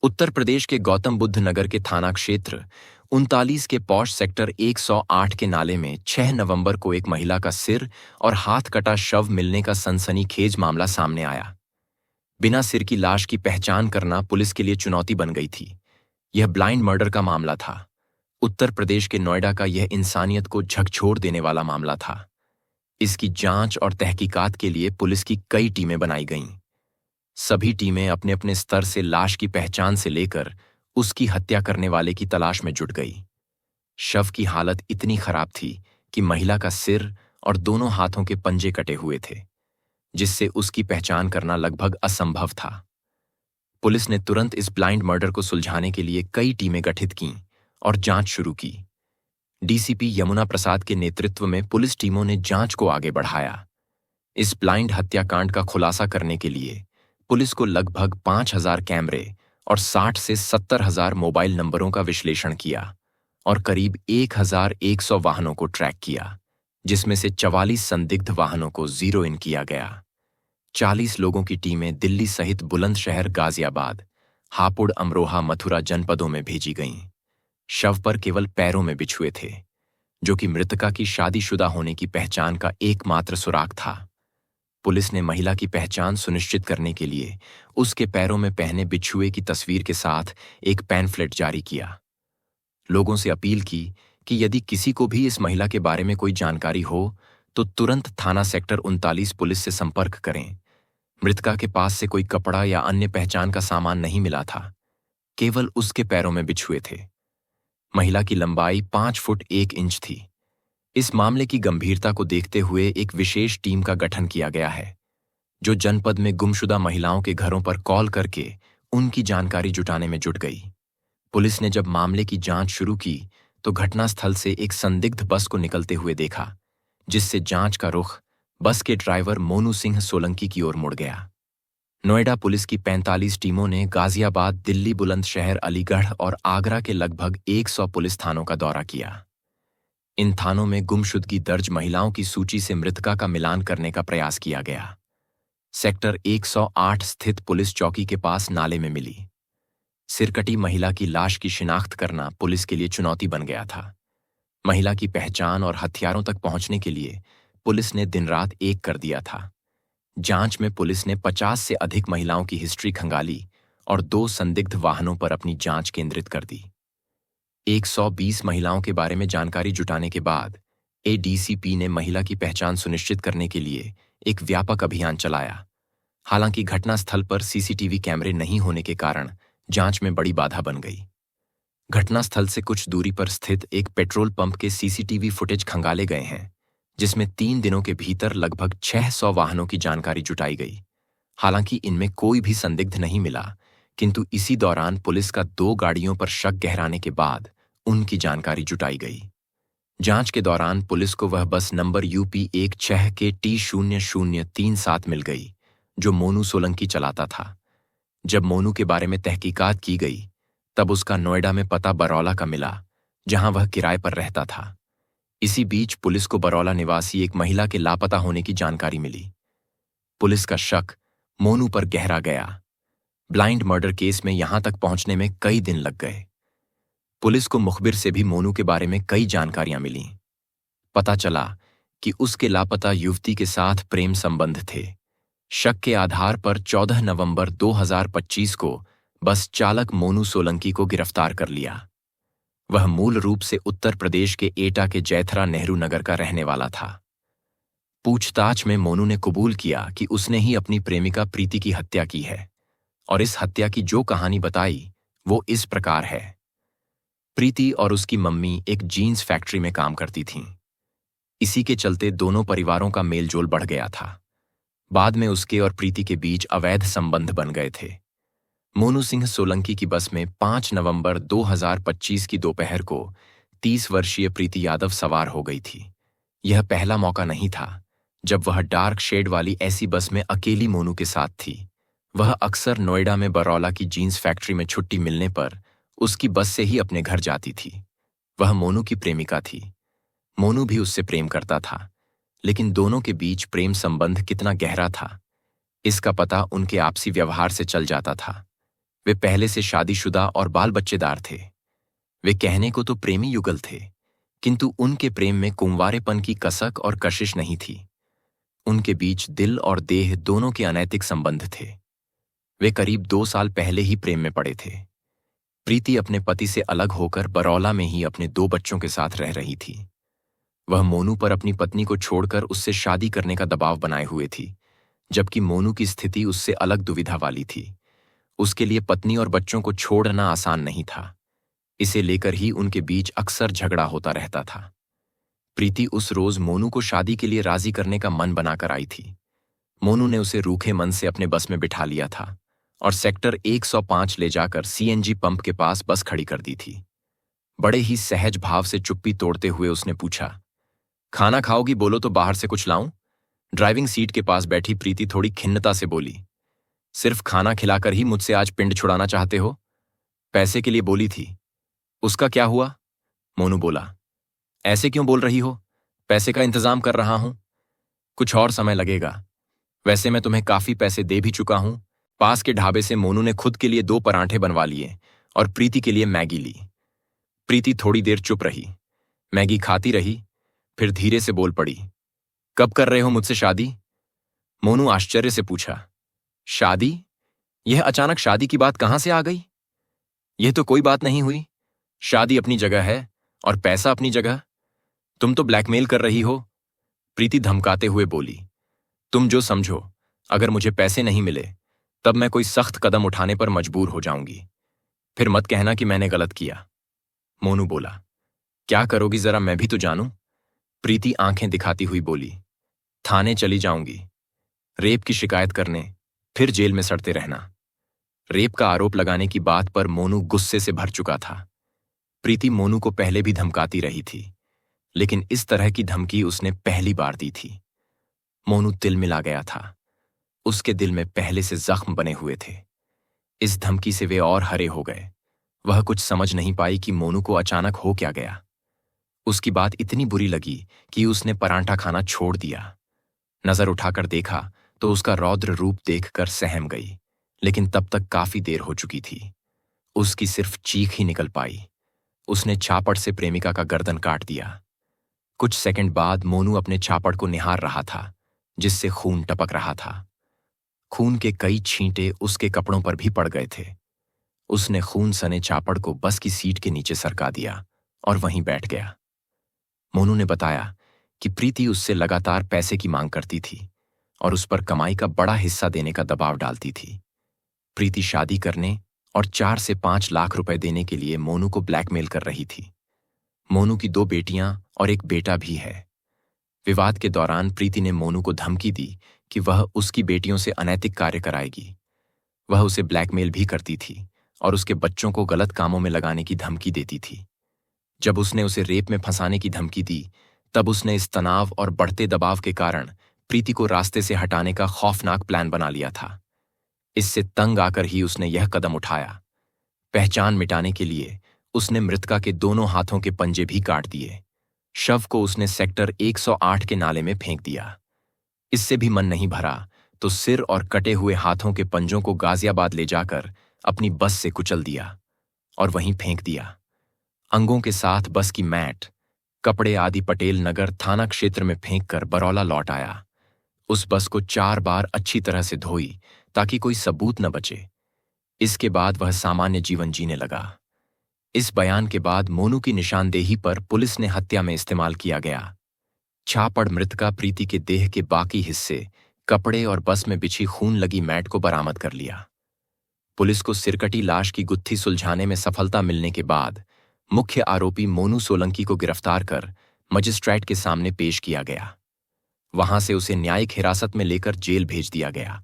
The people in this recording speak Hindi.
उत्तर प्रदेश के गौतम बुद्ध नगर के थाना क्षेत्र 39 के पॉश सेक्टर 108 के नाले में 6 नवंबर को एक महिला का सिर और हाथ कटा शव मिलने का सनसनीखेज मामला सामने आया। बिना सिर की लाश की पहचान करना पुलिस के लिए चुनौती बन गई थी। यह ब्लाइंड मर्डर का मामला था। उत्तर प्रदेश के नोएडा का यह इंसानियत को झकझोर देने वाला मामला था। इसकी जांच और तहकीकात के लिए पुलिस की कई टीमें बनाई गईं। सभी टीमें अपने अपने स्तर से लाश की पहचान से लेकर उसकी हत्या करने वाले की तलाश में जुट गई। शव की हालत इतनी खराब थी कि महिला का सिर और दोनों हाथों के पंजे कटे हुए थे, जिससे उसकी पहचान करना लगभग असंभव था। पुलिस ने तुरंत इस ब्लाइंड मर्डर को सुलझाने के लिए कई टीमें गठित कीं और जांच शुरू की। डीसीपी यमुना प्रसाद के नेतृत्व में पुलिस टीमों ने जांच को आगे बढ़ाया। इस ब्लाइंड हत्याकांड का खुलासा करने के लिए पुलिस को लगभग 5,000 कैमरे और 60 से 70,000 मोबाइल नंबरों का विश्लेषण किया और करीब 1,100 वाहनों को ट्रैक किया, जिसमें से 44 संदिग्ध वाहनों को जीरो इन किया गया। 40 लोगों की टीमें दिल्ली सहित बुलंदशहर, गाजियाबाद, हापुड़, अमरोहा, मथुरा जनपदों में भेजी गईं। शव पर केवल पैरों में बिछुए थे, जो कि मृतका की शादीशुदा होने की पहचान का एकमात्र सुराग था। पुलिस ने महिला की पहचान सुनिश्चित करने के लिए उसके पैरों में पहने बिछुए की तस्वीर के साथ एक पैम्फलेट जारी किया। लोगों से अपील की कि यदि किसी को भी इस महिला के बारे में कोई जानकारी हो तो तुरंत थाना सेक्टर 39 पुलिस से संपर्क करें। मृतका के पास से कोई कपड़ा या अन्य पहचान का सामान नहीं मिला था, केवल उसके पैरों में बिछुए थे। महिला की लंबाई 5 फुट 1 इंच थी। इस मामले की गंभीरता को देखते हुए एक विशेष टीम का गठन किया गया है, जो जनपद में गुमशुदा महिलाओं के घरों पर कॉल करके उनकी जानकारी जुटाने में जुट गई। पुलिस ने जब मामले की जांच शुरू की तो घटनास्थल से एक संदिग्ध बस को निकलते हुए देखा, जिससे जांच का रुख बस के ड्राइवर मोनू सिंह सोलंकी की ओर मुड़ गया। नोएडा पुलिस की 45 टीमों ने गाजियाबाद, दिल्ली, बुलंदशहर, अलीगढ़ और आगरा के लगभग 100 पुलिस थानों का दौरा किया। इन थानों में गुमशुदगी दर्ज महिलाओं की सूची से मृतका का मिलान करने का प्रयास किया गया। सेक्टर 108 स्थित पुलिस चौकी के पास नाले में मिली सिरकटी महिला की लाश की शिनाख्त करना पुलिस के लिए चुनौती बन गया था। महिला की पहचान और हथियारों तक पहुंचने के लिए पुलिस ने दिन रात एक कर दिया था। जांच में पुलिस ने 50 से अधिक महिलाओं की हिस्ट्री खंगाली और 2 संदिग्ध वाहनों पर अपनी जांच केंद्रित कर दी। 120 महिलाओं के बारे में जानकारी जुटाने के बाद एडीसीपी ने महिला की पहचान सुनिश्चित करने के लिए एक व्यापक अभियान चलाया। हालांकि घटनास्थल पर सीसीटीवी कैमरे नहीं होने के कारण जांच में बड़ी बाधा बन गई। घटनास्थल से कुछ दूरी पर स्थित एक पेट्रोल पंप के सीसीटीवी फुटेज खंगाले गए हैं, जिसमें 3 दिनों के भीतर लगभग 600 वाहनों की जानकारी जुटाई गई। हालांकि इनमें कोई भी संदिग्ध नहीं मिला, किंतु इसी दौरान पुलिस का 2 गाड़ियों पर शक गहराने के बाद उनकी जानकारी जुटाई गई। जांच के दौरान पुलिस को वह बस नंबर यूपी 16 के T0037 मिल गई, जो मोनू सोलंकी चलाता था। जब मोनू के बारे में तहकीकात की गई, तब उसका नोएडा में पता बरौला का मिला, जहां वह किराए पर रहता था। इसी बीच पुलिस को बरौला निवासी एक महिला के लापता होने की जानकारी मिली। पुलिस का शक मोनू पर गहरा गया। ब्लाइंड मर्डर केस में यहां तक पहुंचने में कई दिन लग गए। पुलिस को मुखबिर से भी मोनू के बारे में कई जानकारियां मिलीं। पता चला कि उसके लापता युवती के साथ प्रेम संबंध थे। शक के आधार पर 14 नवंबर 2025 को बस चालक मोनू सोलंकी को गिरफ्तार कर लिया। वह मूल रूप से उत्तर प्रदेश के एटा के जैथरा नेहरू नगर का रहने वाला था। पूछताछ में मोनू ने कबूल किया कि उसने ही अपनी प्रेमिका प्रीति की हत्या की है, और इस हत्या की जो कहानी बताई वो इस प्रकार है। प्रीति और उसकी मम्मी एक जीन्स फैक्ट्री में काम करती थीं। इसी के चलते दोनों परिवारों का मेलजोल बढ़ गया था। बाद में उसके और प्रीति के बीच अवैध संबंध बन गए थे। मोनू सिंह सोलंकी की बस में 5 नवंबर 2025 की दोपहर को 30 वर्षीय प्रीति यादव सवार हो गई थी। यह पहला मौका नहीं था जब वह डार्क शेड वाली ऐसी बस में अकेली मोनू के साथ थी। वह अक्सर नोएडा में बरौला की जीन्स फैक्ट्री में छुट्टी मिलने पर उसकी बस से ही अपने घर जाती थी। वह मोनू की प्रेमिका थी। मोनू भी उससे प्रेम करता था, लेकिन दोनों के बीच प्रेम संबंध कितना गहरा था, इसका पता उनके आपसी व्यवहार से चल जाता था। वे पहले से शादीशुदा और बाल बच्चेदार थे। वे कहने को तो प्रेमी युगल थे, किंतु उनके प्रेम में कुंवारेपन की कसक और कशिश नहीं थी। उनके बीच दिल और देह दोनों के अनैतिक संबंध थे। वे करीब 2 साल पहले ही प्रेम में पड़े थे। प्रीति अपने पति से अलग होकर बरौला में ही अपने 2 बच्चों के साथ रह रही थी। वह मोनू पर अपनी पत्नी को छोड़कर उससे शादी करने का दबाव बनाए हुए थी, जबकि मोनू की स्थिति उससे अलग दुविधा वाली थी। उसके लिए पत्नी और बच्चों को छोड़ना आसान नहीं था। इसे लेकर ही उनके बीच अक्सर झगड़ा होता रहता था। प्रीति उस रोज मोनू को शादी के लिए राजी करने का मन बनाकर आई थी। मोनू ने उसे रूखे मन से अपने बस में बिठा लिया था और सेक्टर 105 ले जाकर सीएनजी पंप के पास बस खड़ी कर दी थी। बड़े ही सहज भाव से चुप्पी तोड़ते हुए उसने पूछा, खाना खाओगी? बोलो तो बाहर से कुछ लाऊं? ड्राइविंग सीट के पास बैठी प्रीति थोड़ी खिन्नता से बोली, सिर्फ खाना खिलाकर ही मुझसे आज पिंड छुड़ाना चाहते हो? पैसे के लिए बोली थी। उसका क्या हुआ? मोनू बोला। ऐसे क्यों बोल रही हो? पैसे का इंतजाम कर रहा हूं। कुछ और समय लगेगा। वैसे मैं तुम्हें काफी पैसे दे भी चुका हूं। पास के ढाबे से मोनू ने खुद के लिए 2 परांठे बनवा लिए और प्रीति के लिए मैगी ली। प्रीति थोड़ी देर चुप रही, मैगी खाती रही, फिर धीरे से बोल पड़ी, कब कर रहे हो मुझसे शादी? मोनू आश्चर्य से पूछा, शादी? यह अचानक शादी की बात कहां से आ गई? यह तो कोई बात नहीं हुई। शादी अपनी जगह है और पैसा अपनी जगह। तुम तो ब्लैकमेल कर रही हो, प्रीति धमकाते हुए बोली। तुम जो समझो, अगर मुझे पैसे नहीं मिले तब मैं कोई सख्त कदम उठाने पर मजबूर हो जाऊंगी। फिर मत कहना कि मैंने गलत किया। मोनू बोला। क्या करोगी जरा मैं भी तो जानूं? प्रीति आंखें दिखाती हुई बोली, थाने चली जाऊंगी, रेप की शिकायत करने, फिर जेल में सड़ते रहना। रेप का आरोप लगाने की बात पर मोनू गुस्से से भर चुका था। प्रीति मोनू को पहले भी धमकाती रही थी, लेकिन इस तरह की धमकी उसने पहली बार दी थी। मोनू तिलमिला गया था। उसके दिल में पहले से जख्म बने हुए थे। इस धमकी से वे और हरे हो गए। वह कुछ समझ नहीं पाई कि मोनू को अचानक हो क्या गया। उसकी बात इतनी बुरी लगी कि उसने परांठा खाना छोड़ दिया। नजर उठाकर देखा तो उसका रौद्र रूप देखकर सहम गई, लेकिन तब तक काफी देर हो चुकी थी। उसकी सिर्फ चीख ही निकल पाई। उसने चापड़ से प्रेमिका का गर्दन काट दिया। कुछ सेकंड बाद मोनू अपने चापड़ को निहार रहा था, जिससे खून टपक रहा था। खून के कई छींटे उसके कपड़ों पर भी पड़ गए थे। उसने खून सने चापड़ को बस की सीट के नीचे सरका दिया और वहीं बैठ गया। मोनू ने बताया कि प्रीति उससे लगातार पैसे की मांग करती थी और उस पर कमाई का बड़ा हिस्सा देने का दबाव डालती थी। प्रीति शादी करने और 4 से 5 लाख रुपए देने के लिए मोनू को ब्लैकमेल कर रही थी। मोनू की 2 बेटियां और एक बेटा भी है। विवाद के दौरान प्रीति ने मोनू को धमकी दी कि वह उसकी बेटियों से अनैतिक कार्य कराएगी। वह उसे ब्लैकमेल भी करती थी और उसके बच्चों को गलत कामों में लगाने की धमकी देती थी। जब उसने उसे रेप में फंसाने की धमकी दी, तब उसने इस तनाव और बढ़ते दबाव के कारण प्रीति को रास्ते से हटाने का खौफनाक प्लान बना लिया था। इससे तंग आकर ही उसने यह कदम उठाया। पहचान मिटाने के लिए उसने मृतका के दोनों हाथों के पंजे भी काट दिए। शव को उसने सेक्टर 108 के नाले में फेंक दिया। इससे भी मन नहीं भरा तो सिर और कटे हुए हाथों के पंजों को गाजियाबाद ले जाकर अपनी बस से कुचल दिया और वहीं फेंक दिया। अंगों के साथ बस की मैट, कपड़े आदि पटेल नगर थाना क्षेत्र में फेंककर बरौला लौट आया। उस बस को 4 बार अच्छी तरह से धोई ताकि कोई सबूत न बचे। इसके बाद वह सामान्य जीवन जीने लगा। इस बयान के बाद मोनू की निशानदेही पर पुलिस ने हत्या में इस्तेमाल किया गया। चापड़ मृतका प्रीति के देह के बाकी हिस्से, कपड़े और बस में बिछी खून लगी मैट को बरामद कर लिया। पुलिस को सिरकटी लाश की गुत्थी सुलझाने में सफलता मिलने के बाद मुख्य आरोपी मोनू सोलंकी को गिरफ्तार कर मजिस्ट्रेट के सामने पेश किया गया। वहां से उसे न्यायिक हिरासत में लेकर जेल भेज दिया गया।